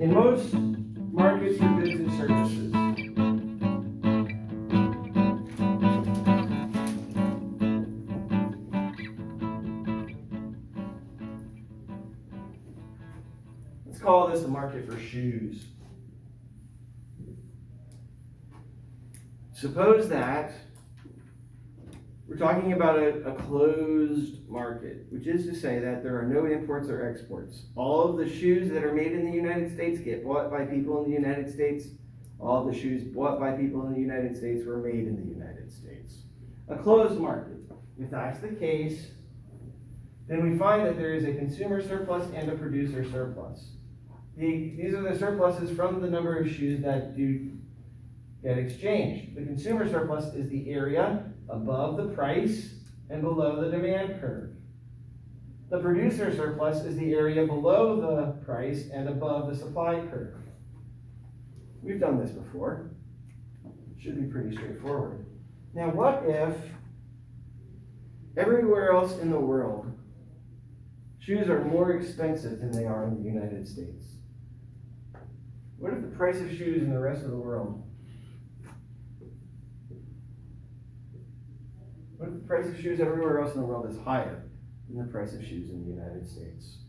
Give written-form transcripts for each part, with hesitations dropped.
In most markets for goods and services, let's call this the market for shoes. Suppose that we're talking about a closed market, which is to say that there are no imports or exports. All of the shoes that are made in the United States get bought by people in the United States. All of the shoes bought by people in the United States were made in the United States. A closed market. If that's the case, then we find that there is a consumer surplus and a producer surplus. These are the surpluses from the number of shoes that do get exchanged. The consumer surplus is the area above the price and below the demand curve. The producer surplus is the area below the price and above the supply curve. We've done this before. It should be pretty straightforward. Now, what if everywhere else in the world shoes are more expensive than they are in the United States? What if the price of shoes in the rest of the world? What if the price of shoes everywhere else in the world is higher than the price of shoes in the United States?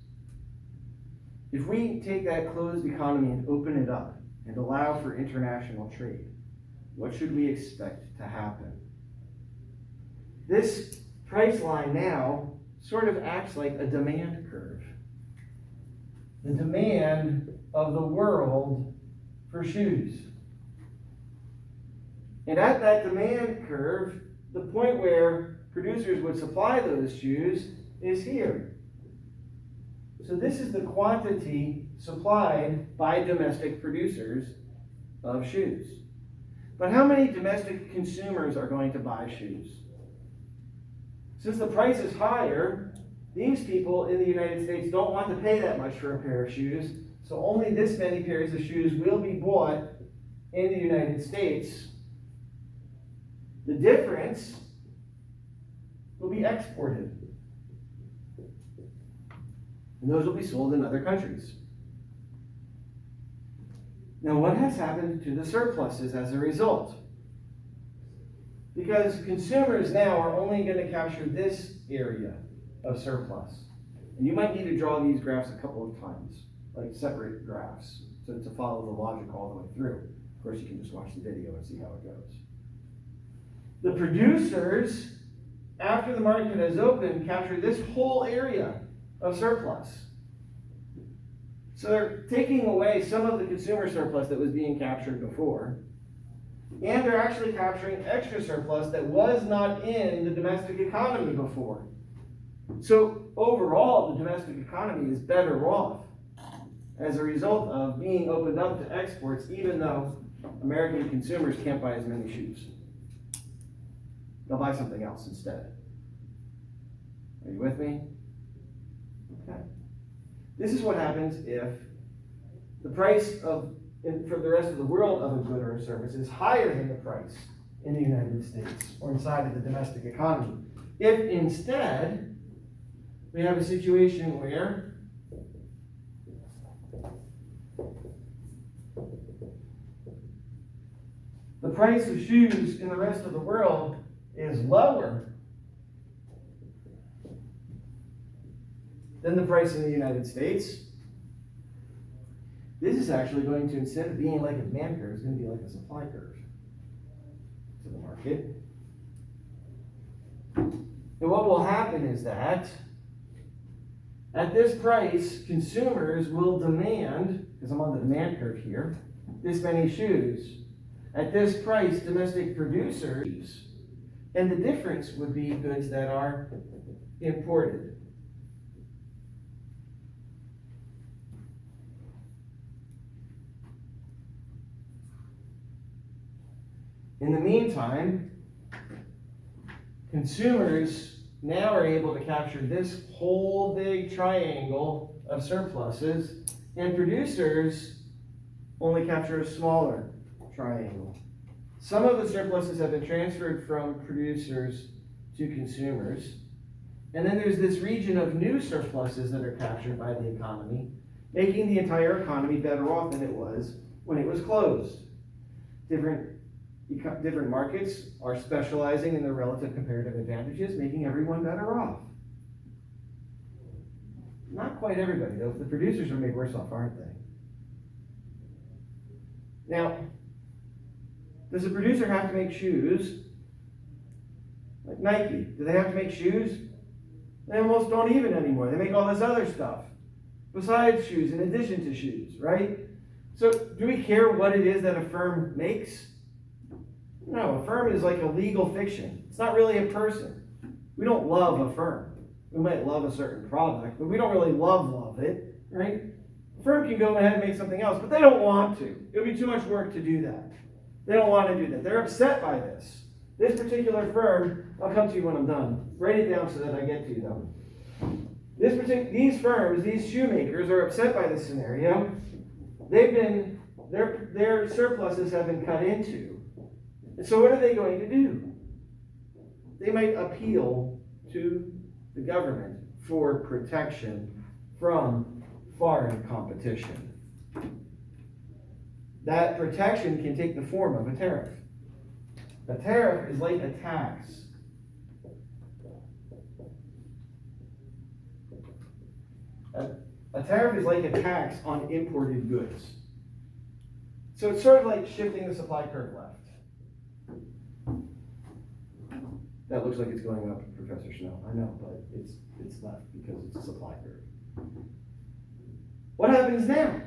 If we take that closed economy and open it up and allow for international trade, what should we expect to happen? This price line now sort of acts like a demand curve. The demand of the world for shoes. And at that demand curve, the point where producers would supply those shoes is here. So this is the quantity supplied by domestic producers of shoes. But how many domestic consumers are going to buy shoes? Since the price is higher, these people in the United States don't want to pay that much for a pair of shoes, so only this many pairs of shoes will be bought in the United States. The difference will be exported. And those will be sold in other countries. Now, what has happened to the surpluses as a result? Because consumers now are only going to capture this area of surplus. And you might need to draw these graphs a couple of times, like separate graphs, so to follow the logic all the way through. Of course, you can just watch the video and see how it goes. The producers, after the market has opened, capture this whole area of surplus. So they're taking away some of the consumer surplus that was being captured before, and they're actually capturing extra surplus that was not in the domestic economy before. So overall, the domestic economy is better off as a result of being opened up to exports, even though American consumers can't buy as many shoes. They'll buy something else instead. Are you with me? Okay. This is what happens if the price for the rest of the world of a good or a service is higher than the price in the United States or inside of the domestic economy. If instead we have a situation where the price of shoes in the rest of the world is lower than the price in the United States, this is actually going to, instead of being like a demand curve, it's going to be like a supply curve to the market. And what will happen is that at this price, consumers will demand, because I'm on the demand curve here, this many shoes. At this price, domestic producers, and the difference would be goods that are imported. In the meantime, consumers now are able to capture this whole big triangle of surpluses, and producers only capture a smaller triangle. Some of the surpluses have been transferred from producers to consumers, and then there's this region of new surpluses that are captured by the economy, making the entire economy better off than it was when it was closed. Different markets are specializing in their relative comparative advantages, making everyone better off. Not quite everybody, though. The producers are made worse off, aren't they? Now, does a producer have to make shoes? Like Nike, do they have to make shoes? They almost don't even anymore. They make all this other stuff besides shoes, in addition to shoes, right? So do we care what it is that a firm makes? No, a firm is like a legal fiction. It's not really a person. We don't love a firm. We might love a certain product, but we don't really love it, right? A firm can go ahead and make something else, but they don't want to. It would be too much work to do that. They don't want to do that. They're upset by this. This particular firm, I'll come to you when I'm done. Write it down so that I get to you, though. These firms, these shoemakers, are upset by this scenario. Their surpluses have been cut into. And so what are they going to do? They might appeal to the government for protection from foreign competition. That protection can take the form of a tariff. A tariff is like a tax. A tariff is like a tax on imported goods. So it's sort of like shifting the supply curve left. That looks like it's going up, Professor Snow. I know, but it's left because it's a supply curve. What happens now?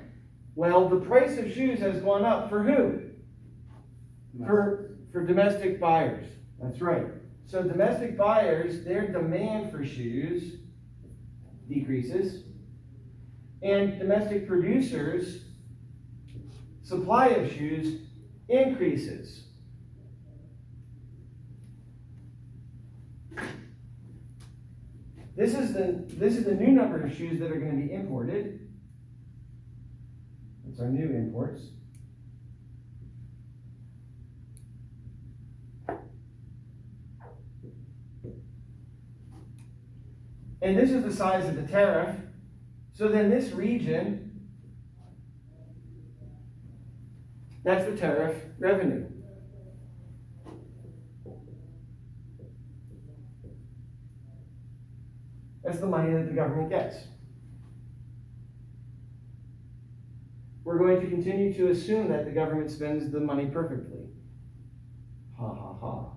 Well, the price of shoes has gone up for who? For domestic buyers. That's right. So domestic buyers, their demand for shoes decreases, and domestic producers' supply of shoes increases. This is the new number of shoes that are going to be imported. That's our new imports. And this is the size of the tariff. So then this region, that's the tariff revenue. That's the money that the government gets. We're going to continue to assume that the government spends the money perfectly. Ha ha ha.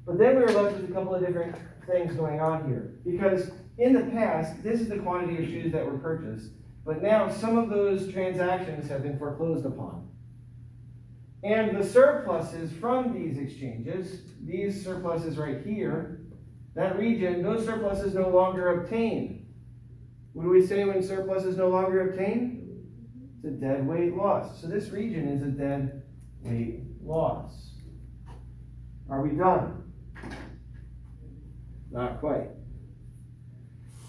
But then we were left with a couple of different things going on here. Because in the past, this is the quantity of shoes that were purchased. But now some of those transactions have been foreclosed upon. And the surpluses from these exchanges, these surpluses right here, that region, those surpluses no longer obtained. What do we say when surplus is no longer obtained? It's a dead weight loss. So this region is a dead weight loss. Are we done? Not quite.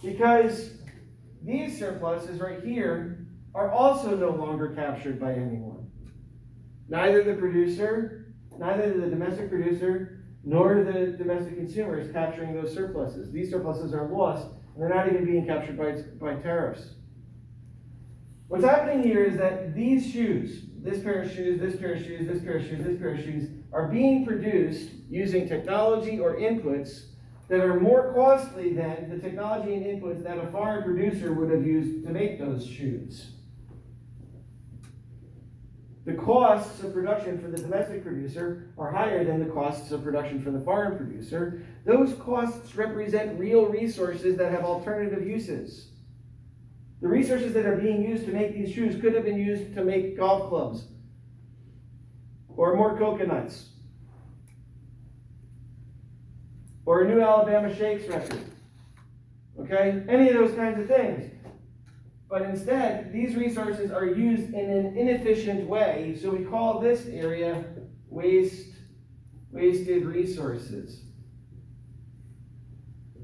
Because these surpluses right here are also no longer captured by anyone. Neither the producer, neither the domestic producer, nor the domestic consumer is capturing those surpluses. These surpluses are lost, and they're not even being captured by tariffs. What's happening here is that these shoes, this pair of shoes, this pair of shoes, this pair of shoes, this pair of shoes, are being produced using technology or inputs that are more costly than the technology and inputs that a foreign producer would have used to make those shoes. The costs of production for the domestic producer are higher than the costs of production for the foreign producer. Those costs represent real resources that have alternative uses. The resources that are being used to make these shoes could have been used to make golf clubs or more coconuts or a new Alabama Shakes record. Okay? Any of those kinds of things. But instead, these resources are used in an inefficient way, so we call this area wasted resources.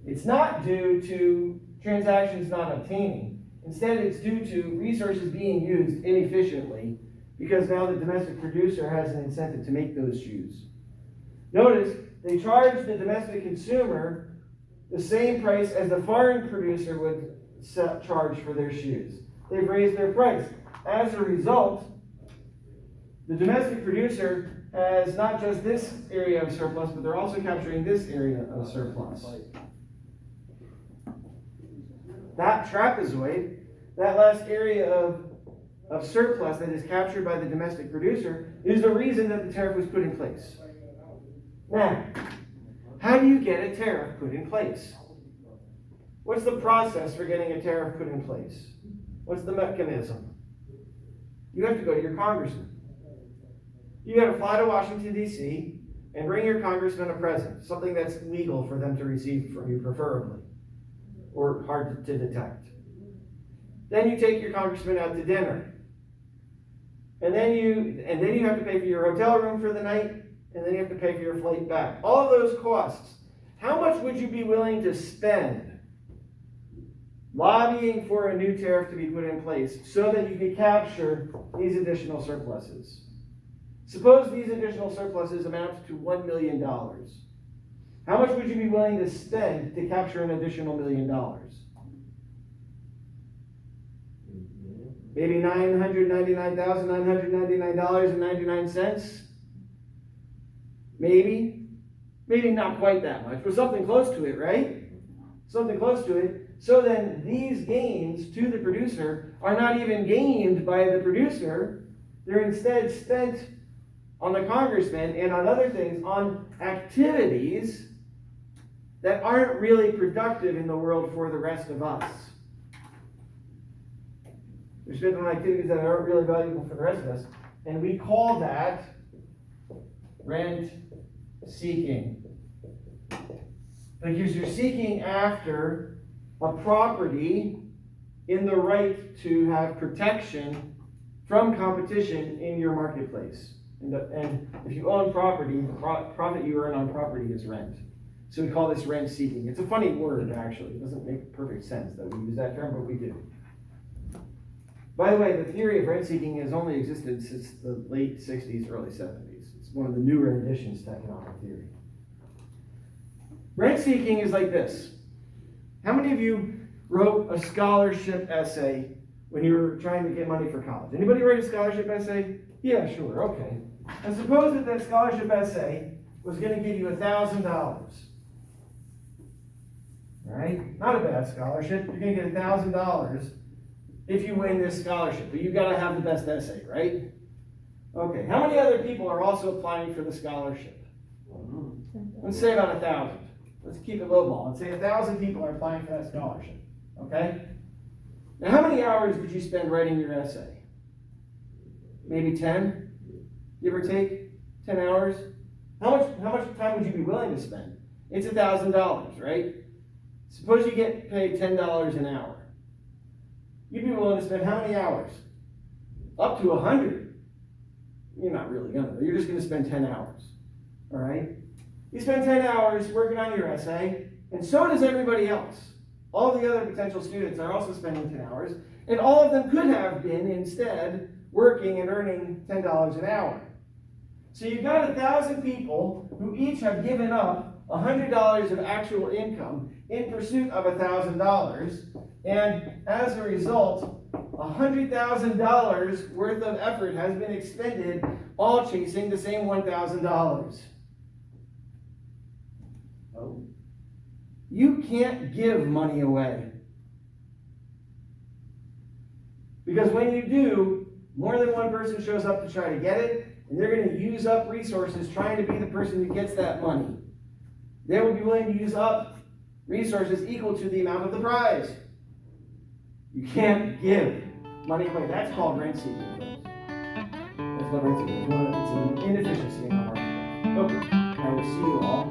It's not due to transactions not obtaining. Instead, it's due to resources being used inefficiently because now the domestic producer has an incentive to make those shoes. Notice, they charge the domestic consumer the same price as the foreign producer charge for their shoes. They've raised their price. As a result, the domestic producer has not just this area of surplus, but they're also capturing this area of surplus. That trapezoid, that last area of surplus that is captured by the domestic producer, is the reason that the tariff was put in place. Now, how do you get a tariff put in place? What's the process for getting a tariff put in place? What's the mechanism? You have to go to your congressman. You got to fly to Washington, D.C., and bring your congressman a present, something that's legal for them to receive from you, preferably, or hard to detect. Then you take your congressman out to dinner. And then you have to pay for your hotel room for the night, and then you have to pay for your flight back. All of those costs. How much would you be willing to spend lobbying for a new tariff to be put in place so that you could capture these additional surpluses? Suppose these additional surpluses amount to $1 million. How much would you be willing to spend to capture an additional $1 million? Maybe $999,999.99. Maybe not quite that much, but something close to it, right? Something close to it. So then these gains to the producer are not even gained by the producer. They're instead spent on the congressman and on other things, on activities that aren't really productive in the world for the rest of us. They're spent on activities that aren't really valuable for the rest of us. And we call that rent seeking. Because you're seeking after a property in the right to have protection from competition in your marketplace. And if you own property, the profit you earn on property is rent. So we call this rent seeking. It's a funny word, actually. It doesn't make perfect sense that we use that term, but we do. By the way, the theory of rent seeking has only existed since the late 60s, early 70s. It's one of the newer additions to economic theory. Rent seeking is like this. How many of you wrote a scholarship essay when you were trying to get money for college? Anybody write a scholarship essay? Yeah, sure, okay. And suppose that scholarship essay was going to give you $1,000. All right? Not a bad scholarship. You're going to get $1,000 if you win this scholarship. But you've got to have the best essay, right? Okay. How many other people are also applying for the scholarship? Let's say about 1,000. Let's keep it lowball. Let's say 1,000 people are applying for that scholarship. Okay? Now, how many hours did you spend writing your essay? Maybe 10? Give or take? 10 hours? How much time would you be willing to spend? It's $1,000, right? Suppose you get paid $10 an hour. You'd be willing to spend how many hours? Up to 100. You're not really going to. You're just going to spend 10 hours. All right? You spend 10 hours working on your essay, and so does everybody else. All the other potential students are also spending 10 hours, and all of them could have been instead working and earning $10 an hour. So you've got 1,000 people who each have given up $100 of actual income in pursuit of $1,000, and as a result, $100,000 worth of effort has been expended, all chasing the same $1,000. Oh. You can't give money away. Because when you do, more than one person shows up to try to get it, and they're going to use up resources trying to be the person who gets that money. They will be willing to use up resources equal to the amount of the prize. You can't give money away. That's called rent seeking, folks. That's what rent seeking is. It's an inefficiency in the marketplace. Okay, I will see you all